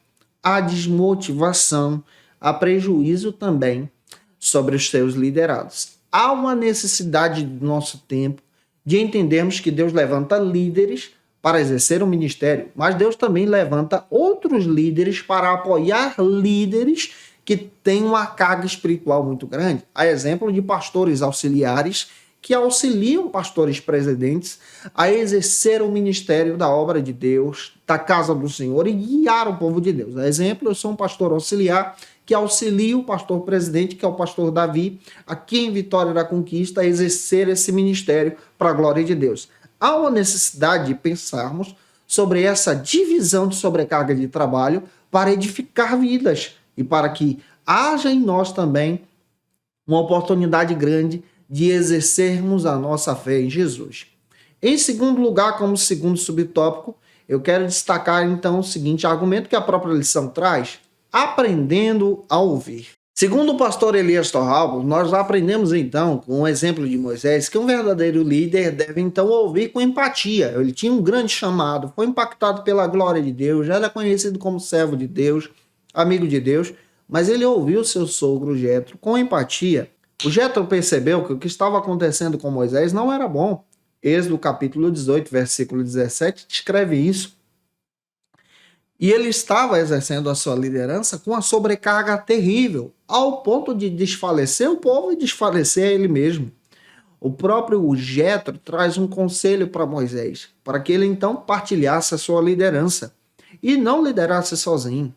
a desmotivação, a prejuízo também sobre os seus liderados. Há uma necessidade do nosso tempo de entendermos que Deus levanta líderes para exercer o ministério, mas Deus também levanta outros líderes para apoiar líderes que têm uma carga espiritual muito grande. Há exemplo de pastores auxiliares que auxiliam pastores presidentes a exercer o ministério da obra de Deus, da casa do Senhor e guiar o povo de Deus. Há exemplo, eu sou um pastor auxiliar que auxilia o pastor presidente, que é o pastor Davi, aqui em Vitória da Conquista, a exercer esse ministério para a glória de Deus. Há uma necessidade de pensarmos sobre essa divisão de sobrecarga de trabalho para edificar vidas e para que haja em nós também uma oportunidade grande de exercermos a nossa fé em Jesus. Em segundo lugar, como segundo subtópico, eu quero destacar então o seguinte argumento que a própria lição traz: aprendendo a ouvir. Segundo o pastor Elias Torralbo, nós aprendemos então, com o exemplo de Moisés, que um verdadeiro líder deve então ouvir com empatia. Ele tinha um grande chamado, foi impactado pela glória de Deus, já era conhecido como servo de Deus, amigo de Deus, mas ele ouviu seu sogro Jetro com empatia. O Jetro percebeu que o que estava acontecendo com Moisés não era bom. Êxodo capítulo 18, versículo 17, descreve isso. E ele estava exercendo a sua liderança com uma sobrecarga terrível, ao ponto de desfalecer o povo e desfalecer ele mesmo. O próprio Jetro traz um conselho para Moisés, para que ele então partilhasse a sua liderança e não liderasse sozinho.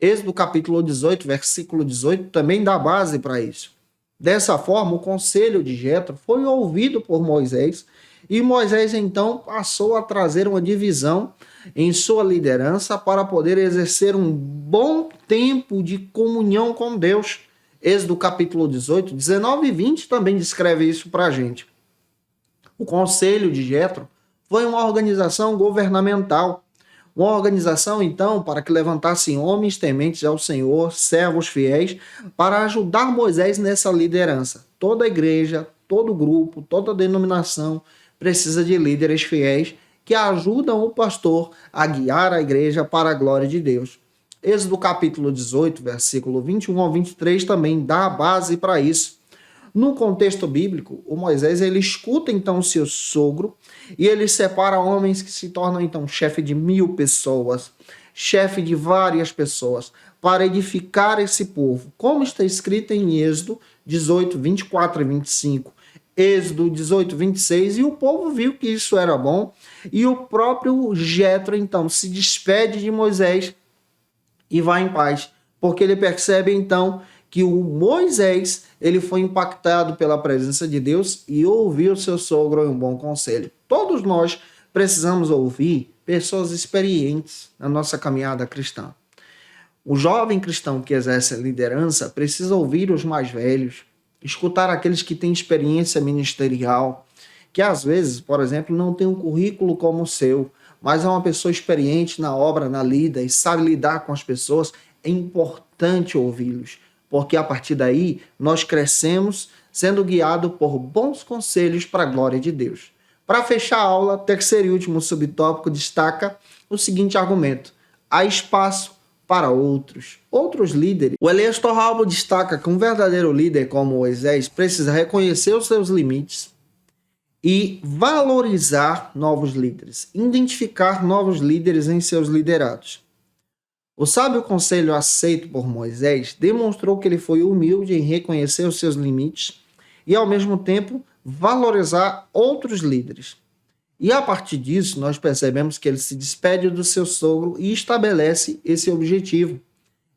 Êxodo capítulo 18, versículo 18, também dá base para isso. Dessa forma, o conselho de Jetro foi ouvido por Moisés, e Moisés então passou a trazer uma divisão em sua liderança para poder exercer um bom tempo de comunhão com Deus. Êxodo capítulo 18, 19 e 20 também descreve isso para a gente. O conselho de Jetro foi uma organização governamental. Uma organização, então, para que levantassem homens tementes ao Senhor, servos fiéis, para ajudar Moisés nessa liderança. Toda a igreja, todo grupo, toda denominação precisa de líderes fiéis que ajudam o pastor a guiar a igreja para a glória de Deus. Êxodo capítulo 18, versículo 21 ao 23 também dá a base para isso. No contexto bíblico, o Moisés ele escuta então o seu sogro e ele separa homens que se tornam então chefe de 1000 pessoas, chefe de várias pessoas, para edificar esse povo, como está escrito em Êxodo 18, 24 e 25, Êxodo 18, 26, e o povo viu que isso era bom, e o próprio Jetro então se despede de Moisés e vai em paz, porque ele percebe então que o Moisés ele foi impactado pela presença de Deus e ouviu seu sogro em um bom conselho. Todos nós precisamos ouvir pessoas experientes na nossa caminhada cristã. O jovem cristão que exerce a liderança precisa ouvir os mais velhos, escutar aqueles que têm experiência ministerial, que às vezes, por exemplo, não tem um currículo como o seu, mas é uma pessoa experiente na obra, na lida e sabe lidar com as pessoas. É importante ouvi-los, porque a partir daí nós crescemos sendo guiados por bons conselhos para a glória de Deus. Para fechar a aula, terceiro e último subtópico destaca o seguinte argumento: há espaço para outros líderes. O Elias Torralbo destaca que um verdadeiro líder como Moisés precisa reconhecer os seus limites e valorizar novos líderes, identificar novos líderes em seus liderados. O sábio conselho aceito por Moisés demonstrou que ele foi humilde em reconhecer os seus limites e, ao mesmo tempo, valorizar outros líderes. E a partir disso, nós percebemos que ele se despede do seu sogro e estabelece esse objetivo.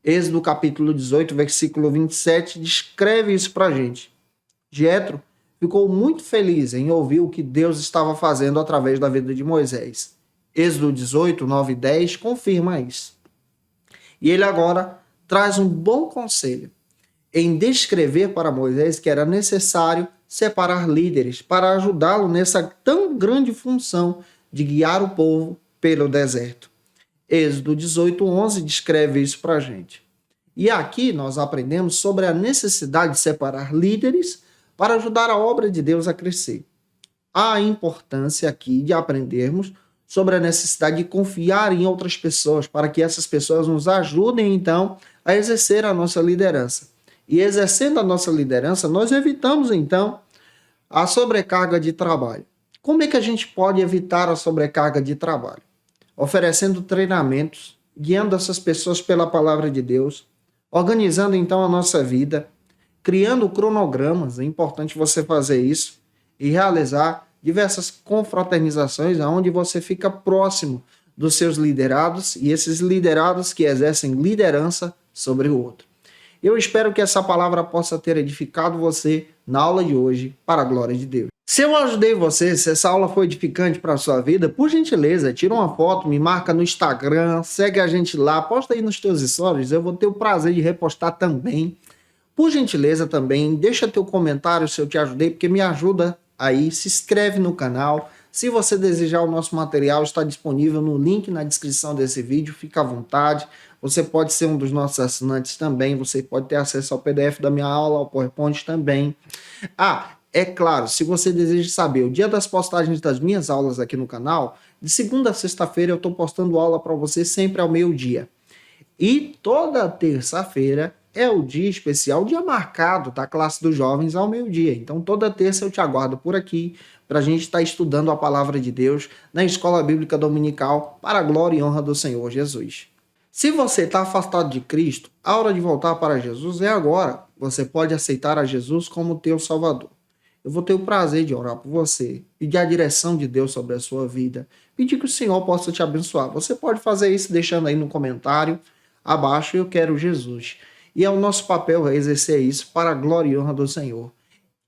Êxodo capítulo 18, versículo 27, descreve isso para a gente. Jetro ficou muito feliz em ouvir o que Deus estava fazendo através da vida de Moisés. Êxodo 18, 9 e 10 confirma isso. E ele agora traz um bom conselho em descrever para Moisés que era necessário separar líderes para ajudá-lo nessa tão grande função de guiar o povo pelo deserto. Êxodo 18, 11 descreve isso para a gente. E aqui nós aprendemos sobre a necessidade de separar líderes para ajudar a obra de Deus a crescer. Há a importância aqui de aprendermos sobre a necessidade de confiar em outras pessoas para que essas pessoas nos ajudem, então, a exercer a nossa liderança. E exercendo a nossa liderança, nós evitamos, então, a sobrecarga de trabalho. Como é que a gente pode evitar a sobrecarga de trabalho? Oferecendo treinamentos, guiando essas pessoas pela palavra de Deus, organizando, então, a nossa vida, criando cronogramas, é importante você fazer isso, e realizar diversas confraternizações, onde você fica próximo dos seus liderados e esses liderados que exercem liderança sobre o outro. Eu espero que essa palavra possa ter edificado você na aula de hoje, para a glória de Deus. Se eu ajudei você, se essa aula foi edificante para a sua vida, por gentileza, tira uma foto, me marca no Instagram, segue a gente lá, posta aí nos teus stories, eu vou ter o prazer de repostar também. Por gentileza também, deixa teu comentário se eu te ajudei, porque me ajuda aí, se inscreve no canal. Se você desejar o nosso material, está disponível no link na descrição desse vídeo, fica à vontade. Você pode ser um dos nossos assinantes também, você pode ter acesso ao PDF da minha aula, ao PowerPoint também. É claro, se você deseja saber o dia das postagens das minhas aulas aqui no canal, de segunda a sexta-feira eu estou postando aula para você sempre ao meio-dia. E toda terça-feira é o dia especial, o dia marcado da classe dos jovens ao meio-dia. Então, toda terça eu te aguardo por aqui para a gente estar estudando a palavra de Deus na Escola Bíblica Dominical para a glória e honra do Senhor Jesus. Se você está afastado de Cristo, a hora de voltar para Jesus é agora. Você pode aceitar a Jesus como teu Salvador. Eu vou ter o prazer de orar por você, pedir a direção de Deus sobre a sua vida, pedir que o Senhor possa te abençoar. Você pode fazer isso deixando aí no comentário abaixo, eu quero Jesus. E é o nosso papel exercer isso para a glória e honra do Senhor.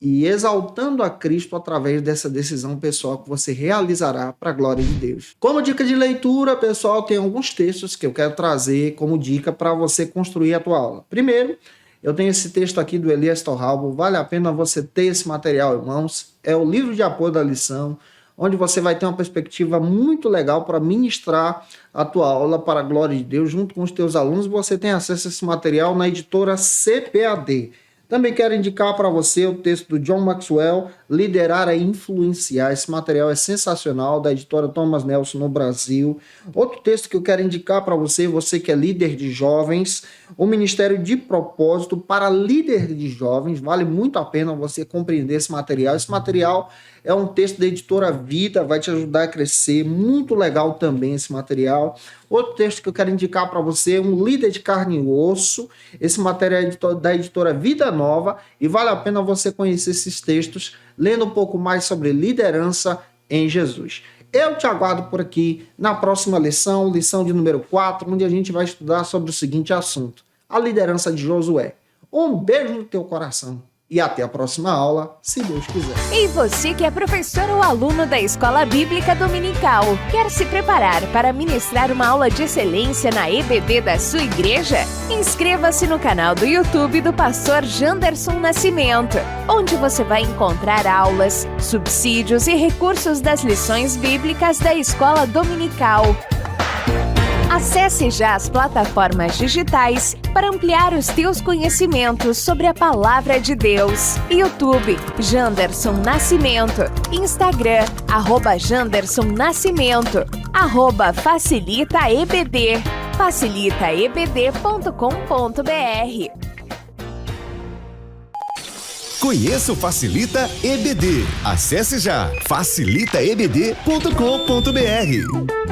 E exaltando a Cristo através dessa decisão pessoal que você realizará para a glória de Deus. Como dica de leitura, pessoal, tem alguns textos que eu quero trazer como dica para você construir a tua aula. Primeiro, eu tenho esse texto aqui do Elias Torralbo. Vale a pena você ter esse material em mãos. É o livro de apoio da lição, onde você vai ter uma perspectiva muito legal para ministrar a tua aula para a glória de Deus junto com os teus alunos. Você tem acesso a esse material na editora CPAD. Também quero indicar para você o texto do John Maxwell, Liderar é Influenciar. Esse material é sensacional, da editora Thomas Nelson no Brasil. Outro texto que eu quero indicar para você, você que é líder de jovens, o Ministério de Propósito para Líder de Jovens. Vale muito a pena você compreender esse material. Esse material é um texto da editora Vida, vai te ajudar a crescer. Muito legal também esse material. Outro texto que eu quero indicar para você, um líder de carne e osso. Esse material é da editora Vida Nova e vale a pena você conhecer esses textos, lendo um pouco mais sobre liderança em Jesus. Eu te aguardo por aqui na próxima lição, lição de número 4, onde a gente vai estudar sobre o seguinte assunto: a liderança de Josué. Um beijo no teu coração e até a próxima aula, se Deus quiser. E você que é professor ou aluno da Escola Bíblica Dominical, quer se preparar para ministrar uma aula de excelência na EBD da sua igreja? Inscreva-se no canal do YouTube do pastor Janderson Nascimento, onde você vai encontrar aulas, subsídios e recursos das lições bíblicas da Escola Dominical. Acesse já as plataformas digitais para ampliar os teus conhecimentos sobre a Palavra de Deus. YouTube, Janderson Nascimento. Instagram, @Janderson Nascimento. @FacilitaEBD. facilitaebd.com.br. Conheça o Facilita EBD. Acesse já facilitaebd.com.br.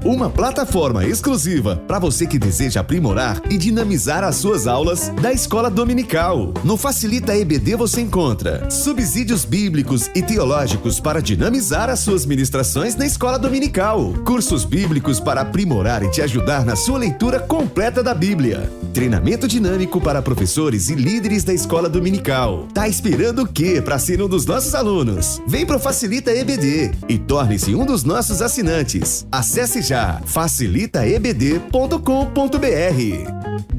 Uma plataforma exclusiva para você que deseja aprimorar e dinamizar as suas aulas da Escola Dominical. No Facilita EBD você encontra subsídios bíblicos e teológicos para dinamizar as suas ministrações na Escola Dominical, cursos bíblicos para aprimorar e te ajudar na sua leitura completa da Bíblia, treinamento dinâmico para professores e líderes da Escola Dominical. Tá esperando o quê para ser um dos nossos alunos? Vem pro Facilita EBD e torne-se um dos nossos assinantes. Acesse já facilitaebd.com.br.